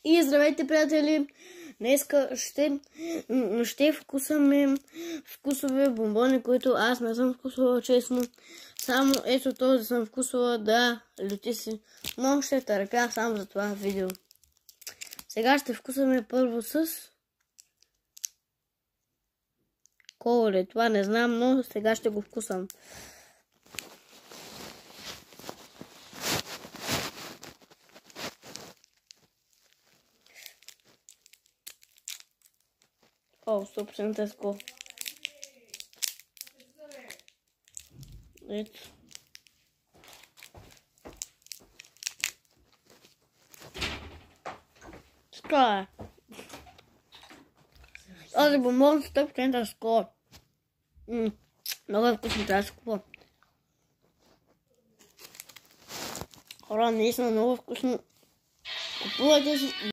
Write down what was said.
И здравейте, приятели! Днеска ще вкусаме вкусови бомбони, които аз не съм вкусвала, честно. Само ето този съм вкусвала, да, лети си. Но ще търпя само за това видео. Сега ще вкусваме първо с кола. Това не знам, но сега ще го вкусвам. О, 100% теско. Ето. Така е. Този бомбон 100% теско. Много е вкусно, трябва да се купува. Хора, наистина много вкусно. Купувайте си.